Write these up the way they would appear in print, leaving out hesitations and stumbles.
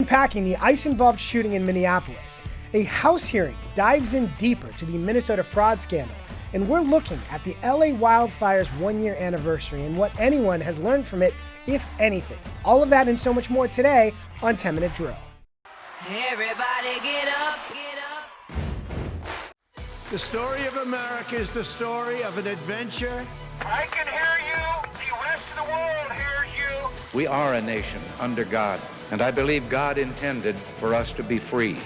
unpacking the ICE-involved shooting in Minneapolis. A House hearing dives in deeper to the Minnesota fraud scandal. And we're looking at the LA wildfires 1-year anniversary and what anyone has learned from it, if anything. All of that and so much more today on 10-Minute Drill. Everybody get up, get up. The story of America is the story of an adventure. I can hear you. The rest of the world hears you. We are a nation under God, and I believe God intended for us to be free.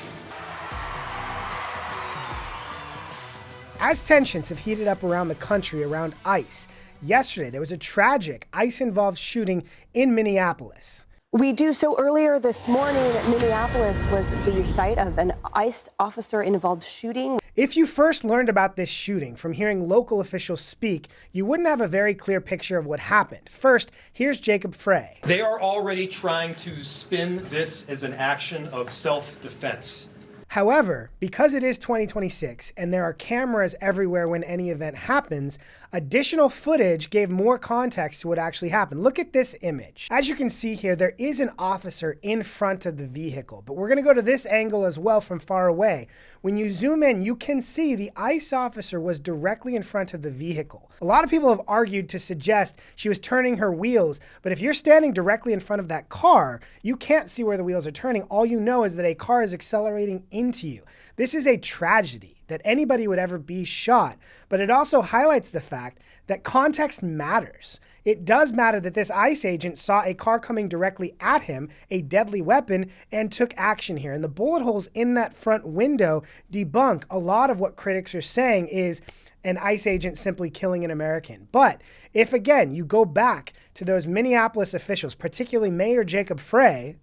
As tensions have heated up around the country around ICE, yesterday there was a tragic ICE-involved shooting in Minneapolis. We do so earlier this morning. Minneapolis was the site of an ICE officer-involved shooting. If you first learned about this shooting from hearing local officials speak, you wouldn't have a very clear picture of what happened. First, here's Jacob Frey. They are already trying to spin this as an action of self-defense. However, because it is 2026 and there are cameras everywhere when any event happens, additional footage gave more context to what actually happened. Look at this image. As you can see here, there is an officer in front of the vehicle, but we're going to go to this angle as well from far away. When you zoom in, you can see the ICE officer was directly in front of the vehicle. A lot of people have argued to suggest she was turning her wheels, but if you're standing directly in front of that car, you can't see where the wheels are turning. All you know is that a car is accelerating into you. This is a tragedy that anybody would ever be shot, but it also highlights the fact that context matters. It does matter that this ICE agent saw a car coming directly at him, a deadly weapon, and took action here. And the bullet holes in that front window debunk a lot of what critics are saying is an ICE agent simply killing an American. But if, again, you go back to those Minneapolis officials, particularly Mayor Jacob Frey,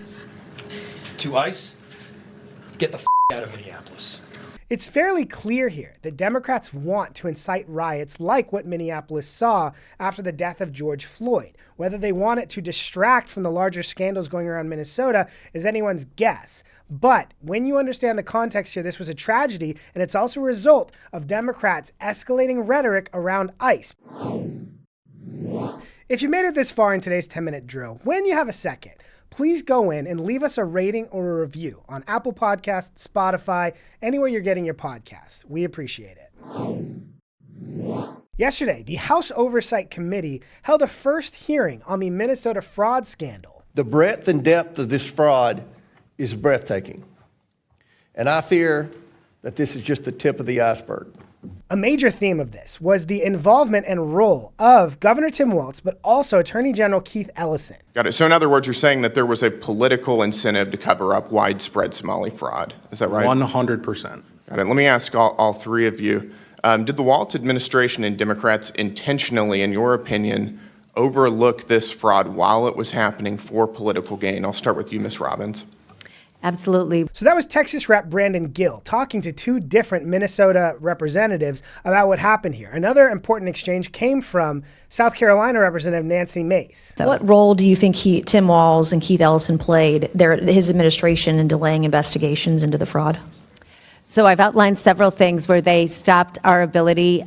To ICE, get the out of Minneapolis. it's fairly clear here that Democrats want to incite riots like what Minneapolis saw after the death of George Floyd. Whether they want it to distract from the larger scandals going around Minnesota is anyone's guess. But when you understand the context here, this was a tragedy, and it's also a result of Democrats' escalating rhetoric around ICE. If you made it this far in today's 10-minute drill, when you have a second, please go in and leave us a rating or a review on Apple Podcasts, Spotify, anywhere you're getting your podcasts. We appreciate it. Yesterday, the House Oversight Committee held a first hearing on the Minnesota fraud scandal. The breadth and depth of this fraud is breathtaking. And I fear that this is just the tip of the iceberg. A major theme of this was the involvement and role of Governor Tim Walz, but also Attorney General Keith Ellison. Got it. So in other words, you're saying that there was a political incentive to cover up widespread Somali fraud. Is that right? 100%. Got it. Let me ask all three of you. Did the Walz administration and Democrats intentionally, in your opinion, overlook this fraud while it was happening for political gain? I'll start with you, Ms. Robbins. Absolutely. So that was Texas Rep. Brandon Gill talking to two different Minnesota representatives about what happened here. Another important exchange came from South Carolina Representative Nancy Mace. What role do you think Tim Walz and Keith Ellison played, his administration, in delaying investigations into the fraud? So I've outlined several things where they stopped our ability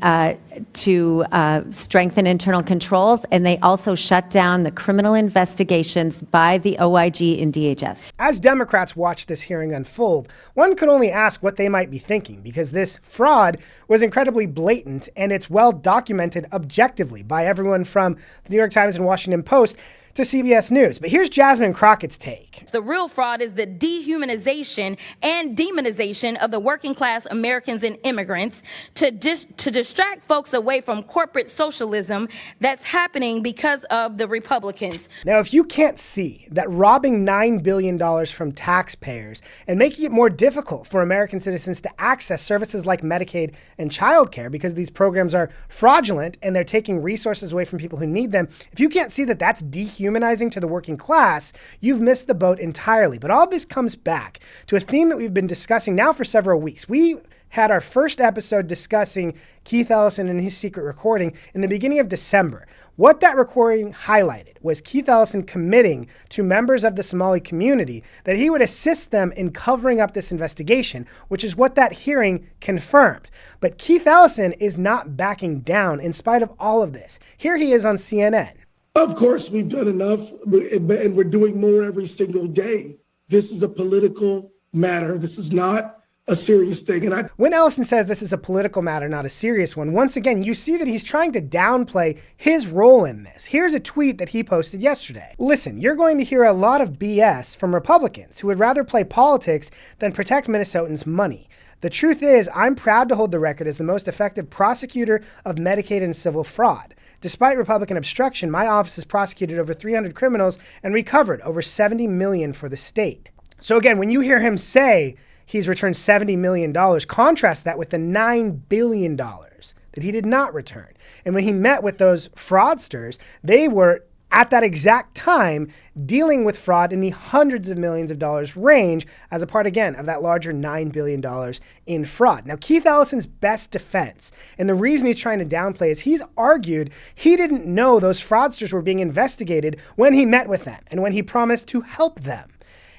to strengthen internal controls, and they also shut down the criminal investigations by the OIG and DHS. As Democrats watched this hearing unfold, one could only ask what they might be thinking, because this fraud was incredibly blatant and it's well documented objectively by everyone from the New York Times and Washington Post to CBS News. But here's Jasmine Crockett's take. The real fraud is the dehumanization and demonization of the working class Americans and immigrants to distract folks away from corporate socialism that's happening because of the Republicans. Now, if you can't see that robbing $9 billion from taxpayers and making it more difficult for American citizens to access services like Medicaid and childcare because these programs are fraudulent and they're taking resources away from people who need them, if you can't see that that's dehumanizing to the working class, you've missed the boat entirely. But all this comes back to a theme that we've been discussing now for several weeks. We had our first episode discussing Keith Ellison and his secret recording in the beginning of December. What that recording highlighted was Keith Ellison committing to members of the Somali community that he would assist them in covering up this investigation, which is what that hearing confirmed. But Keith Ellison is not backing down in spite of all of this. Here he is on CNN. Of course, we've done enough, and we're doing more every single day. this is a political matter. This is not a serious thing. And when Ellison says this is a political matter, not a serious one, once again, you see that he's trying to downplay his role in this. Here's a tweet that he posted yesterday. Listen, you're going to hear a lot of BS from Republicans who would rather play politics than protect Minnesotans' money. The truth is, I'm proud to hold the record as the most effective prosecutor of Medicaid and civil fraud. Despite Republican obstruction, my office has prosecuted over 300 criminals and recovered over $70 million for the state. So again, when you hear him say he's returned $70 million, contrast that with the $9 billion that he did not return. And when he met with those fraudsters, they were at that exact time dealing with fraud in the hundreds of millions of dollars range as a part, again, of that larger $9 billion in fraud. Now, Keith Ellison's best defense, and the reason he's trying to downplay is he's argued he didn't know those fraudsters were being investigated when he met with them and when he promised to help them.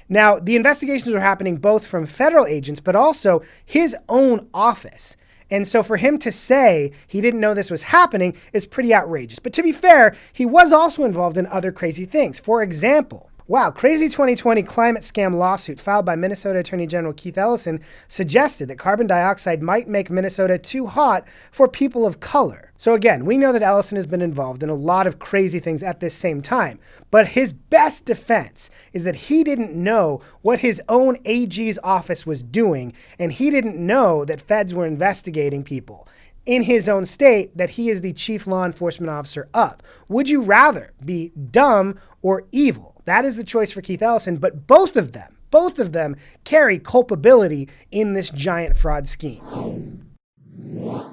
Now, the investigations were happening both from federal agents, but also his own office. And so for him to say he didn't know this was happening is pretty outrageous. But to be fair, he was also involved in other crazy things. For example, crazy 2020 climate scam lawsuit filed by Minnesota Attorney General Keith Ellison suggested that carbon dioxide might make Minnesota too hot for people of color. So again, we know that Ellison has been involved in a lot of crazy things at this same time, but his best defense is that he didn't know what his own AG's office was doing, and he didn't know that feds were investigating people in his own state that he is the chief law enforcement officer of. Would you rather be dumb or evil? That is the choice for Keith Ellison, but both of them carry culpability in this giant fraud scheme.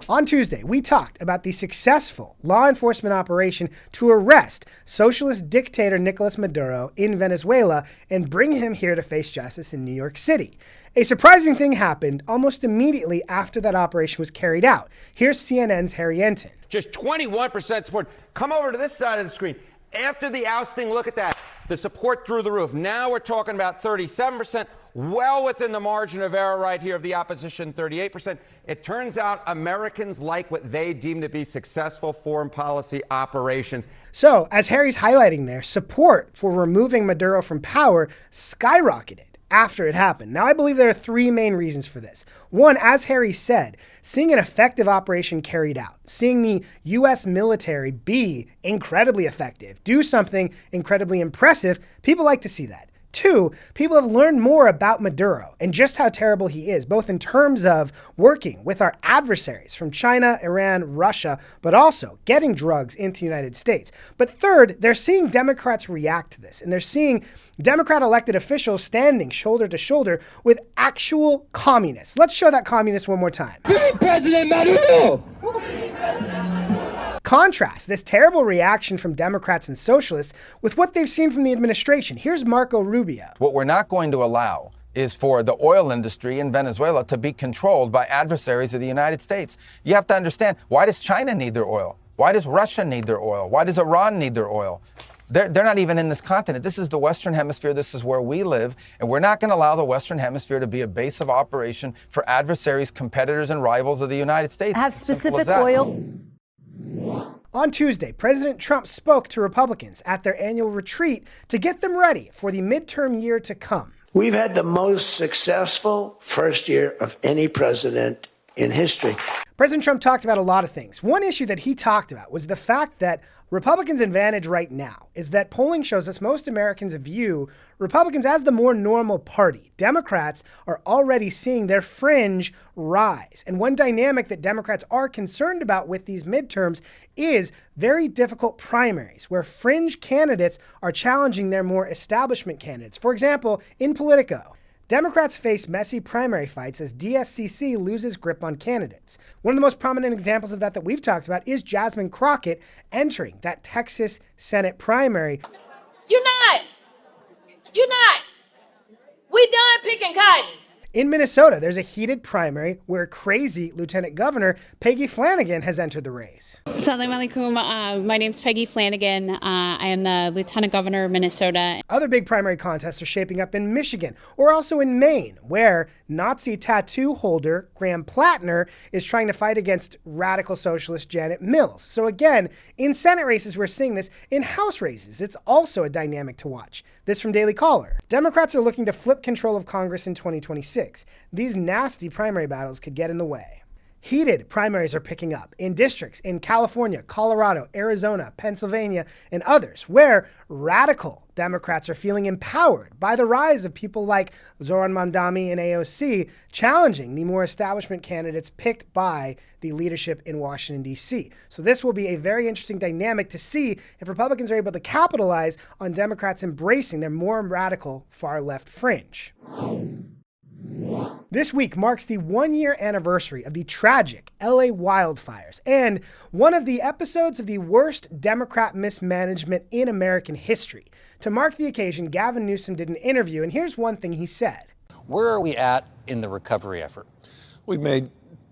On Tuesday, we talked about the successful law enforcement operation to arrest socialist dictator Nicolas Maduro in Venezuela and bring him here to face justice in New York City. A surprising thing happened almost immediately after that operation was carried out. Here's CNN's Harry Enton. Just 21% support. Come over to this side of the screen. After the ousting, look at that. The support through the roof. Now we're talking about 37%, well within the margin of error right here of the opposition, 38%. It turns out Americans like what they deem to be successful foreign policy operations. So, as Harry's highlighting there, support for removing Maduro from power skyrocketed after it happened. Now, I believe there are three main reasons for this. One, as Harry said, seeing an effective operation carried out, seeing the U.S. military be incredibly effective, do something incredibly impressive, people like to see that. Two, people have learned more about Maduro and just how terrible he is, both in terms of working with our adversaries from China, Iran, Russia, but also getting drugs into the United States. But third, they're seeing Democrats react to this, and they're seeing Democrat elected officials standing shoulder to shoulder with actual communists. Let's show that communist one more time. Free President Maduro! Contrast this terrible reaction from Democrats and socialists with what they've seen from the administration. Here's Marco Rubio. What we're not going to allow is for the oil industry in Venezuela to be controlled by adversaries of the United States. You have to understand, why does China need their oil? Why does Russia need their oil? Why does Iran need their oil? They're not even in this continent. This is the Western Hemisphere. This is where we live. And we're not going to allow the Western Hemisphere to be a base of operation for adversaries, competitors, and rivals of the United States. Have specific oil. On Tuesday, President Trump spoke to Republicans at their annual retreat to get them ready for the midterm year to come. We've had the most successful first year of any president in history. President Trump talked about a lot of things. One issue that he talked about was the fact that Republicans' advantage right now is that polling shows us most Americans view Republicans as the more normal party. Democrats are already seeing their fringe rise. And one dynamic that Democrats are concerned about with these midterms is very difficult primaries, where fringe candidates are challenging their more establishment candidates. For example, in Politico, Democrats face messy primary fights as DSCC loses grip on candidates. One of the most prominent examples of that we've talked about is Jasmine Crockett entering that Texas Senate primary. You're not. We done picking cotton. In Minnesota, there's a heated primary where crazy Lieutenant Governor Peggy Flanagan has entered the race. Assalamu alaikum. My name's Peggy Flanagan. I am the Lieutenant Governor of Minnesota. Other big primary contests are shaping up in Michigan or also in Maine, where Nazi tattoo holder Graham Plattner is trying to fight against radical socialist Janet Mills. So again, in Senate races, we're seeing this. In House races, it's also a dynamic to watch. This from Daily Caller. Democrats are looking to flip control of Congress in 2026. These nasty primary battles could get in the way. Heated primaries are picking up in districts in California, Colorado, Arizona, Pennsylvania, and others, where radical Democrats are feeling empowered by the rise of people like Zoran Mamdani and AOC, challenging the more establishment candidates picked by the leadership in Washington, D.C. So this will be a very interesting dynamic to see if Republicans are able to capitalize on Democrats embracing their more radical far-left fringe. This week marks the 1-year anniversary of the tragic LA wildfires and one of the episodes of the worst Democrat mismanagement in American history. To mark the occasion, Gavin Newsom did an interview, and here's one thing he said. Where are we at in the recovery effort? We've made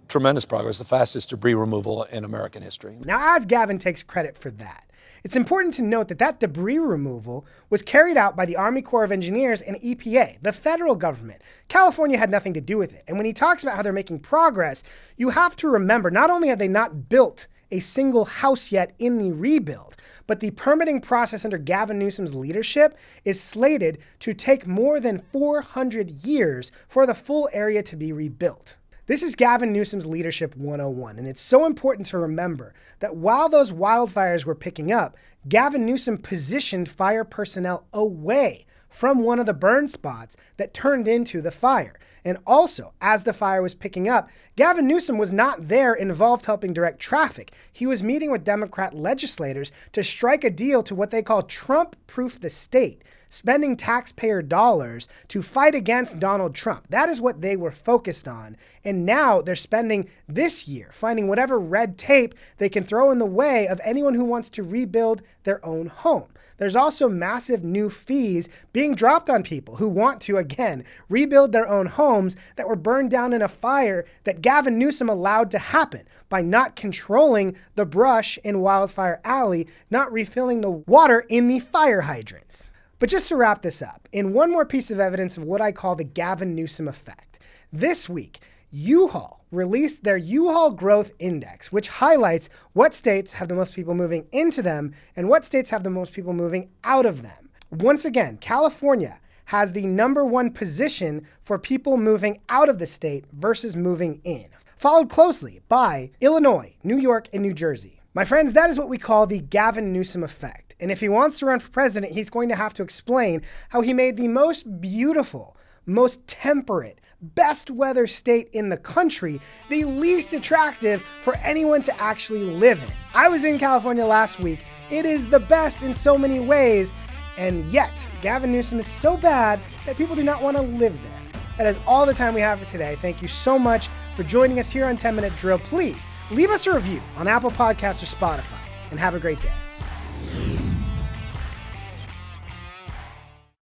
tremendous progress, the fastest debris removal in American history. Now, as Gavin takes credit for that, it's important to note that that debris removal was carried out by the Army Corps of Engineers and EPA, the federal government. California had nothing to do with it. And when he talks about how they're making progress, you have to remember, not only have they not built a single house yet in the rebuild, but the permitting process under Gavin Newsom's leadership is slated to take more than 400 years for the full area to be rebuilt. This is Gavin Newsom's Leadership 101, and it's so important to remember that while those wildfires were picking up, Gavin Newsom positioned fire personnel away from one of the burn spots that turned into the fire. And also, as the fire was picking up, Gavin Newsom was not there involved helping direct traffic. He was meeting with Democrat legislators to strike a deal to what they call Trump-proof the state, spending taxpayer dollars to fight against Donald Trump. That is what they were focused on. And now they're spending this year finding whatever red tape they can throw in the way of anyone who wants to rebuild their own home. There's also massive new fees being dropped on people who want to, again, rebuild their own homes that were burned down in a fire that Gavin Newsom allowed to happen by not controlling the brush in Wildfire Alley, not refilling the water in the fire hydrants. But just to wrap this up, in one more piece of evidence of what I call the Gavin Newsom effect, this week, U-Haul released their U-Haul Growth Index, which highlights what states have the most people moving into them and what states have the most people moving out of them. Once again, California has the #1 position for people moving out of the state versus moving in, followed closely by Illinois, New York, and New Jersey. My friends, that is what we call the Gavin Newsom effect. And if he wants to run for president, he's going to have to explain how he made the most beautiful, most temperate, best weather state in the country the least attractive for anyone to actually live in. I was in California last week. It is the best in so many ways, and yet Gavin Newsom is so bad that people do not want to live there. That is all the time we have for today. Thank you so much for joining us here on 10 Minute Drill. Please leave us a review on Apple Podcasts or Spotify, and have a great day.